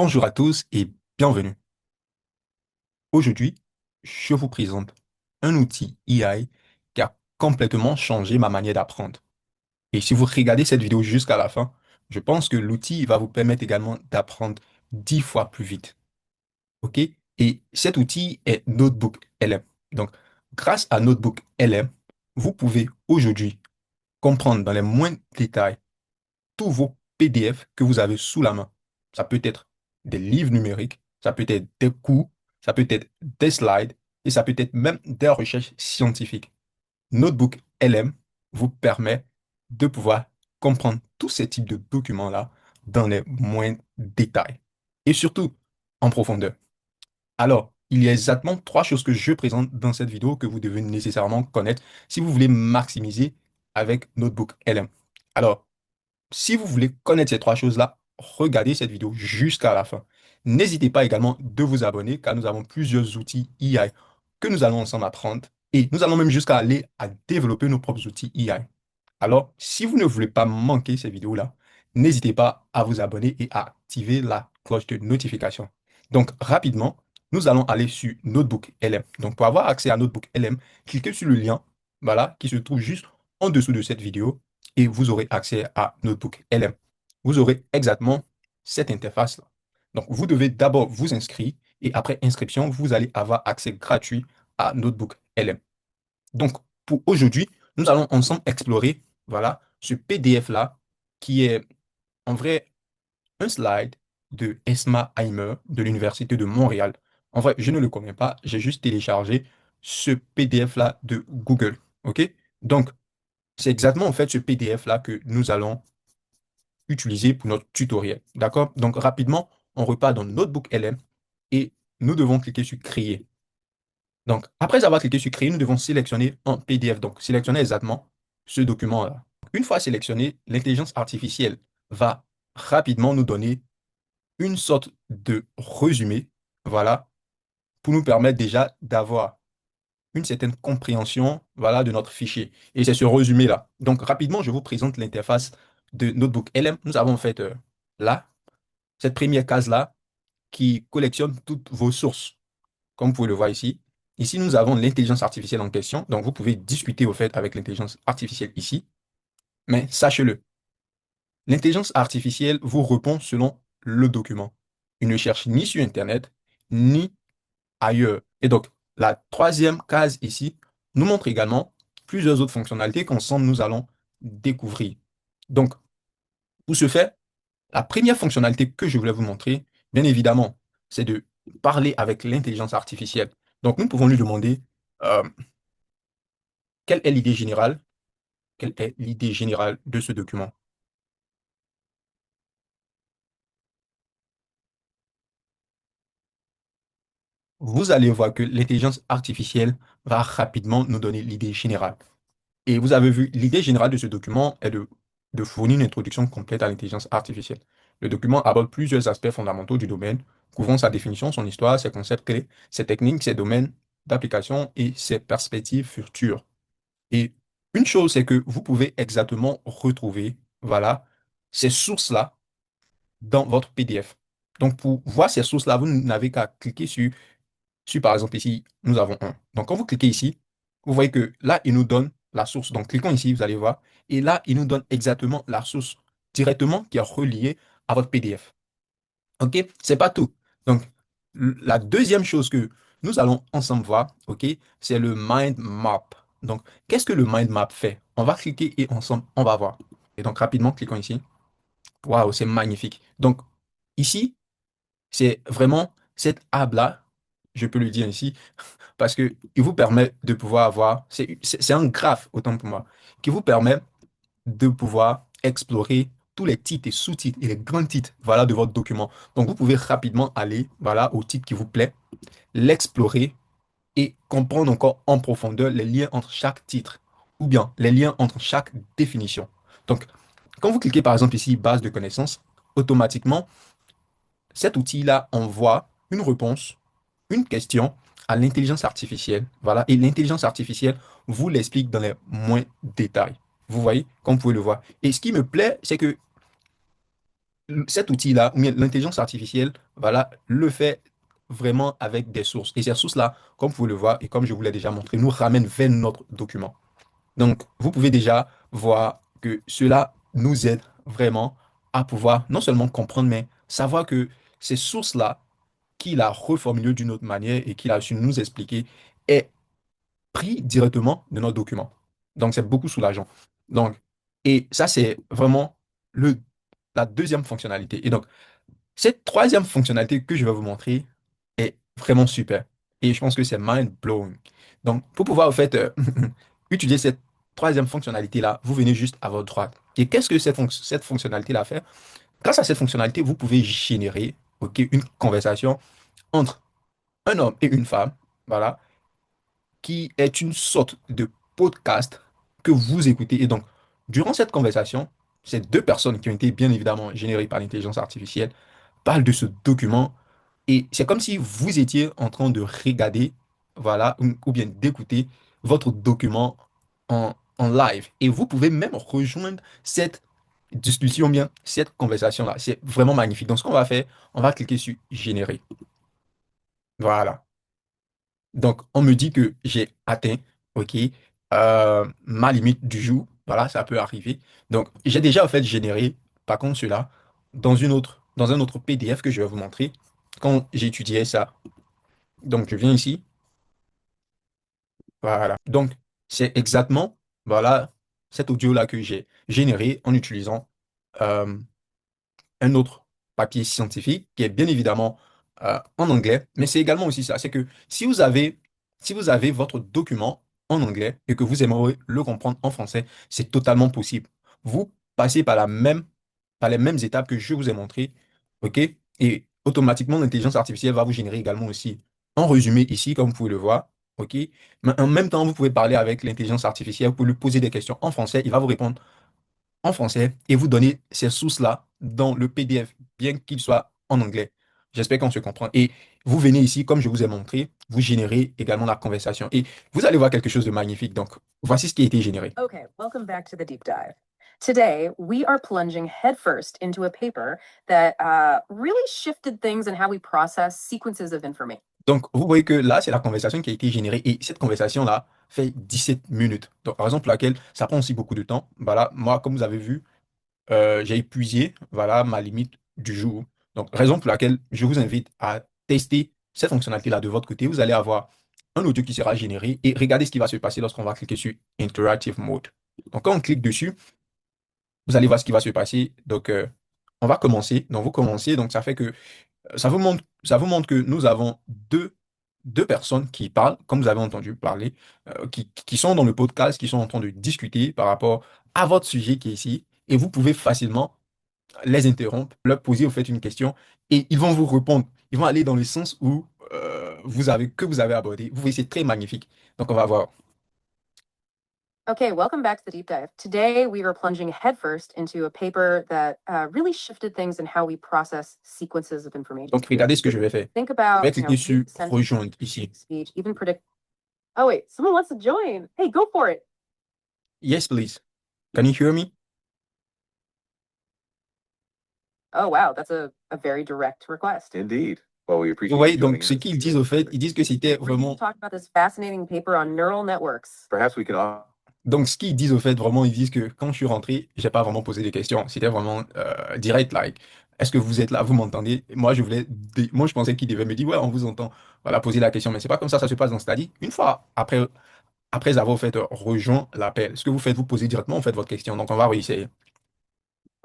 Bonjour à tous et bienvenue. Aujourd'hui, je vous présente un outil AI qui a complètement changé ma manière d'apprendre. Et si vous regardez cette vidéo jusqu'à la fin, je pense que l'outil va vous permettre également d'apprendre 10 fois plus vite. OK? Et cet outil est Notebook LM. Donc, grâce à Notebook LM, vous pouvez aujourd'hui comprendre dans les moindres détails tous vos PDF que vous avez sous la main. Ça peut être des livres numériques, ça peut être des cours, ça peut être des slides et ça peut être même des recherches scientifiques. Notebook LM vous permet de pouvoir comprendre tous ces types de documents-là dans les moindres détails et surtout en profondeur. Alors, il y a exactement trois choses que je présente dans cette vidéo que vous devez nécessairement connaître si vous voulez maximiser avec Notebook LM. Alors, si vous voulez connaître ces trois choses-là, regardez cette vidéo jusqu'à la fin. N'hésitez pas également de vous abonner car nous avons plusieurs outils AI que nous allons ensemble apprendre et nous allons même jusqu'à aller à développer nos propres outils AI. Alors, si vous ne voulez pas manquer ces vidéos-là, n'hésitez pas à vous abonner et à activer la cloche de notification. Donc, rapidement, nous allons aller sur Notebook LM. Donc, pour avoir accès à Notebook LM, cliquez sur le lien, voilà, qui se trouve juste en dessous de cette vidéo et vous aurez accès à Notebook LM. Vous aurez exactement cette interface-là. Donc, vous devez d'abord vous inscrire et après inscription, vous allez avoir accès gratuit à Notebook LM. Donc, pour aujourd'hui, nous allons ensemble explorer, voilà, ce PDF-là qui est en vrai un slide de Esma Heimer de l'Université de Montréal. En vrai, je ne le connais pas, j'ai juste téléchargé ce PDF-là de Google. OK? Donc, c'est exactement en fait ce PDF-là que nous allons utiliser pour notre tutoriel. D'accord? Donc, rapidement, on repart dans Notebook LM et nous devons cliquer sur Créer. Donc, après avoir cliqué sur Créer, nous devons sélectionner un PDF. Donc, sélectionner exactement ce document-là. Une fois sélectionné, l'intelligence artificielle va rapidement nous donner une sorte de résumé, voilà, pour nous permettre déjà d'avoir une certaine compréhension, voilà, de notre fichier. Et c'est ce résumé-là. Donc, rapidement, je vous présente l'interface de Notebook LM. Nous avons en fait là, cette première case-là qui collectionne toutes vos sources, comme vous pouvez le voir ici. Ici, nous avons l'intelligence artificielle en question. Donc, vous pouvez discuter au fait avec l'intelligence artificielle ici. Mais sachez-le, l'intelligence artificielle vous répond selon le document. Il ne cherche ni sur Internet, ni ailleurs. Et donc, la troisième case ici nous montre également plusieurs autres fonctionnalités qu'ensemble nous allons découvrir. Donc, pour ce faire, la première fonctionnalité que je voulais vous montrer, bien évidemment, c'est de parler avec l'intelligence artificielle. Donc, nous pouvons lui demander euh, quelle est l'idée générale, quelle est l'idée générale de ce document. Vous allez voir que l'intelligence artificielle va rapidement nous donner l'idée générale. Et vous avez vu, l'idée générale de ce document est de fournir une introduction complète à l'intelligence artificielle. Le document aborde plusieurs aspects fondamentaux du domaine, couvrant sa définition, son histoire, ses concepts clés, ses techniques, ses domaines d'application et ses perspectives futures. Et une chose, c'est que vous pouvez exactement retrouver, voilà, ces sources-là dans votre PDF. Donc, pour voir ces sources-là, vous n'avez qu'à cliquer sur, par exemple, ici, nous avons un. Donc, quand vous cliquez ici, vous voyez que là, il nous donne la source. Donc, cliquons ici, vous allez voir. Et là, il nous donne exactement la source directement qui est reliée à votre PDF. OK? C'est pas tout. Donc, la deuxième chose que nous allons ensemble voir, OK, c'est le mind map. Donc, qu'est-ce que le mind map fait? On va cliquer et ensemble, on va voir. Et donc, rapidement, cliquons ici. Waouh, c'est magnifique. Donc, ici, c'est vraiment cette able-là, je peux le dire ici, parce qu'il vous permet de pouvoir avoir, c'est un graphe, autant pour moi, qui vous permet de pouvoir explorer tous les titres et sous-titres et les grands titres, voilà, de votre document. Donc, vous pouvez rapidement aller, voilà, au titre qui vous plaît, l'explorer et comprendre encore en profondeur les liens entre chaque titre ou bien les liens entre chaque définition. Donc, quand vous cliquez par exemple ici, base de connaissances, automatiquement, cet outil-là envoie une réponse, une question à l'intelligence artificielle. Voilà. Et l'intelligence artificielle vous l'explique dans les moins détails. Vous voyez, comme vous pouvez le voir. Et ce qui me plaît, c'est que cet outil-là, ou bien l'intelligence artificielle, voilà, le fait vraiment avec des sources. Et ces sources-là, comme vous pouvez le voir et comme je vous l'ai déjà montré, nous ramènent vers notre document. Donc, vous pouvez déjà voir que cela nous aide vraiment à pouvoir non seulement comprendre, mais savoir que ces sources-là, qu'il a reformulées d'une autre manière et qu'il a su nous expliquer, est pris directement de notre document. Donc, c'est beaucoup soulageant. Donc, et ça, c'est vraiment le, la deuxième fonctionnalité. Et donc, cette troisième fonctionnalité que je vais vous montrer est vraiment super. Et je pense que c'est mind-blowing. Donc, pour pouvoir, en fait, utiliser cette troisième fonctionnalité-là, vous venez juste à votre droite. Et qu'est-ce que cette fonctionnalité-là fait? Grâce à cette fonctionnalité, vous pouvez générer, OK, une conversation entre un homme et une femme, voilà, qui est une sorte de podcast que vous écoutez. Et donc, durant cette conversation, ces deux personnes qui ont été bien évidemment générées par l'intelligence artificielle parlent de ce document et c'est comme si vous étiez en train de regarder, voilà, ou bien d'écouter votre document en live. Et vous pouvez même rejoindre cette discussion, bien, cette conversation-là. C'est vraiment magnifique. Donc, ce qu'on va faire, on va cliquer sur Générer. Voilà. Donc, on me dit que j'ai atteint, OK, ma limite du jour. Voilà, ça peut arriver. Donc, j'ai déjà, en fait, généré, par contre, cela dans un autre PDF que je vais vous montrer quand j'étudiais ça. Donc, je viens ici. Voilà. Donc, c'est exactement, voilà, cet audio-là que j'ai généré en utilisant euh, un autre papier scientifique qui est bien évidemment en anglais, mais c'est également aussi ça. C'est que si vous avez votre document en anglais et que vous aimeriez le comprendre en français, c'est totalement possible. Vous passez par les mêmes étapes que je vous ai montrées, OK? Et automatiquement, l'intelligence artificielle va vous générer également aussi un résumé ici, comme vous pouvez le voir, OK? Mais en même temps, vous pouvez parler avec l'intelligence artificielle, vous pouvez lui poser des questions en français, il va vous répondre en français et vous donner ces sources-là dans le PDF, bien qu'il soit en anglais. J'espère qu'on se comprend. Et vous venez ici, comme je vous ai montré, vous générez également la conversation. Et vous allez voir quelque chose de magnifique. Donc, voici ce qui a été généré. Okay, welcome back to the deep dive. Today, we are plunging headfirst into a paper that really shifted things in how we process sequences of information. Donc, vous voyez que là, c'est la conversation qui a été générée. Et cette conversation-là fait 17 minutes. Donc, raison pour laquelle ça prend aussi beaucoup de temps. Voilà, moi, comme vous avez vu, j'ai épuisé, voilà, ma limite du jour. Donc, raison pour laquelle je vous invite à tester cette fonctionnalité-là de votre côté. Vous allez avoir un audio qui sera généré et regardez ce qui va se passer lorsqu'on va cliquer sur Interactive Mode. Donc, quand on clique dessus, vous allez voir ce qui va se passer. Donc, on va commencer. Donc, vous commencez. Donc, ça fait que ça vous montre que nous avons deux personnes qui parlent, comme vous avez entendu parler, qui sont dans le podcast, qui sont en train de discuter par rapport à votre sujet qui est ici. Et vous pouvez facilement les interrompre, leur poser au fait une question et ils vont vous répondre. Ils vont aller dans le sens où vous avez abordé. Vous voyez, c'est très magnifique. Donc, on va voir. Okay, welcome back to the deep dive. Today, we are plunging headfirst into a paper that really shifted things in how we process sequences of information. Donc, regardez ce que je vais faire. Think Je vais about, cliquer sur sentences, Rejoindre ici. speech, even predict. Oh, wait, someone wants to join. Hey, go for it. Yes, please. Can you hear me? Oh, wow, that's a very direct request. Indeed. Well, we Vous appreciate voyez, you joining donc, ce us. qu'ils disent au fait, ils disent que c'était We're going vraiment. to talk about this fascinating paper on neural networks. Perhaps we can all. Donc, ce qu'ils disent au fait, vraiment, ils disent que quand je suis rentré, j'ai pas vraiment posé des questions. C'était vraiment direct, like, est-ce que vous êtes là, vous m'entendez? Moi, moi, je pensais qu'ils devaient me dire, ouais, on vous entend. Voilà, poser la question. Mais c'est pas comme ça se passe dans Study. Une fois après avoir fait rejoint l'appel, ce que vous faites, vous posez directement, vous faites votre question. Donc, on va réessayer.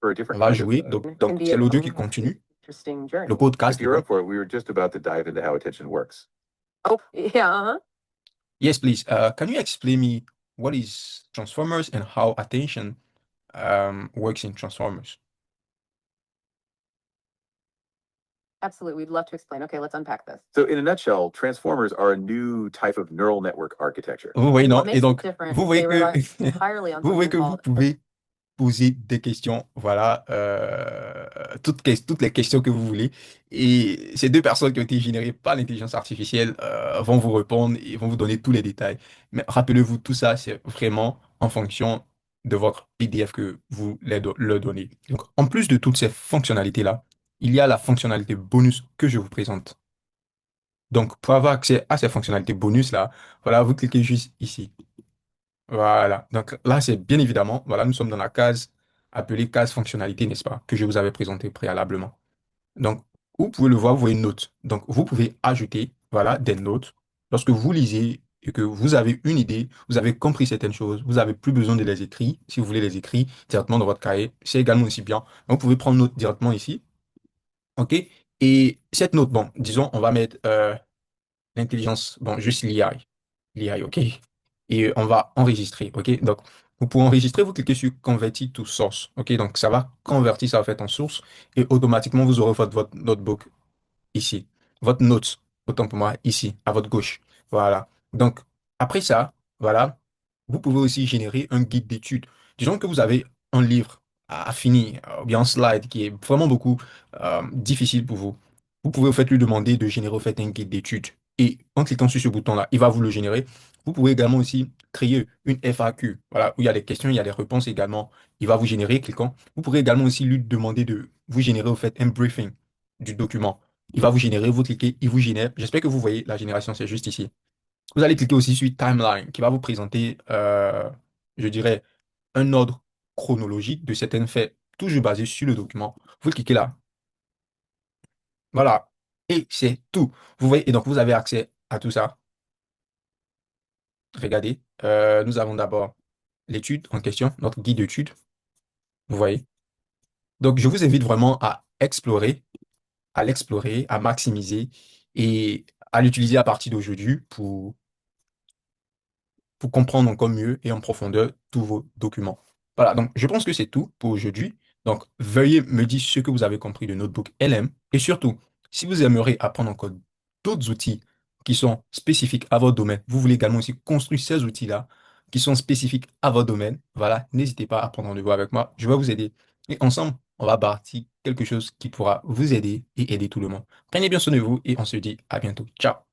For a On different va kind of. jouer. Donc Can be c'est its l'audio own qui continue. interesting journey. Le podcast. If you're up for it, we were just about to dive into how attention works. Oh, yeah, uh-huh. Yes, please. Can you explain me what is Transformers and how attention works in Transformers? Absolutely. We'd love to explain. Okay, let's unpack this. So, in a nutshell, transformers are a new type of neural network architecture. Vous voyez, non? What Et makes it donc, different vous is voyez they que, rely entirely on vous voyez something que vous called pouvez poser des questions, voilà, toutes les questions que vous voulez. Et ces deux personnes qui ont été générées par l'intelligence artificielle vont vous répondre et vont vous donner tous les détails. Mais rappelez-vous, tout ça, c'est vraiment en fonction de votre PDF que vous leur donnez. Donc, en plus de toutes ces fonctionnalités-là, il y a la fonctionnalité bonus que je vous présente. Donc, pour avoir accès à ces fonctionnalités bonus-là, voilà, vous cliquez juste ici. Voilà. Donc là, c'est bien évidemment, voilà, nous sommes dans la case appelée case fonctionnalité, n'est-ce pas, que je vous avais présentée préalablement. Donc, vous pouvez le voir, vous voyez notes. Donc, vous pouvez ajouter, voilà, des notes. Lorsque vous lisez et que vous avez une idée, vous avez compris certaines choses, vous n'avez plus besoin de les écrire. Si vous voulez les écrire directement dans votre cahier, c'est également aussi bien. Donc, vous pouvez prendre note directement ici. OK? Et cette note, bon, disons, on va mettre l'intelligence, bon, juste l'IA, OK? Et on va enregistrer, OK? Donc, vous pouvez enregistrer, vous cliquez sur Convertir to Source, OK? Donc, ça va convertir ça en fait en source et automatiquement, vous aurez votre notebook ici. Votre note, autant pour moi, ici, à votre gauche. Voilà. Donc, après ça, voilà, vous pouvez aussi générer un guide d'études. Disons que vous avez un livre à finir, ou bien un slide qui est vraiment beaucoup difficile pour vous. Vous pouvez au fait lui demander de générer au fait un guide d'études. Et en cliquant sur ce bouton-là, il va vous le générer. Vous pouvez également aussi créer une FAQ, voilà, où il y a les questions, il y a les réponses également. Il va vous générer, cliquant. Vous pourrez également aussi lui demander de vous générer au fait un briefing du document. Il va vous générer, vous cliquez, il vous génère. J'espère que vous voyez la génération, c'est juste ici. Vous allez cliquer aussi sur Timeline, qui va vous présenter, je dirais, un ordre chronologique de certains faits, toujours basé sur le document. Vous cliquez là. Voilà. Et c'est tout. Vous voyez, et donc vous avez accès à tout ça. Regardez, nous avons d'abord l'étude en question, notre guide d'étude. Vous voyez. Donc, je vous invite vraiment à l'explorer, à maximiser et à l'utiliser à partir d'aujourd'hui pour comprendre encore mieux et en profondeur tous vos documents. Voilà, donc je pense que c'est tout pour aujourd'hui. Donc, veuillez me dire ce que vous avez compris de Notebook LM et surtout, si vous aimeriez apprendre encore d'autres outils qui sont spécifiques à votre domaine, vous voulez également aussi construire ces outils-là qui sont spécifiques à votre domaine, voilà, n'hésitez pas à prendre rendez-vous avec moi, je vais vous aider. Et ensemble, on va bâtir quelque chose qui pourra vous aider et aider tout le monde. Prenez bien soin de vous et on se dit à bientôt. Ciao!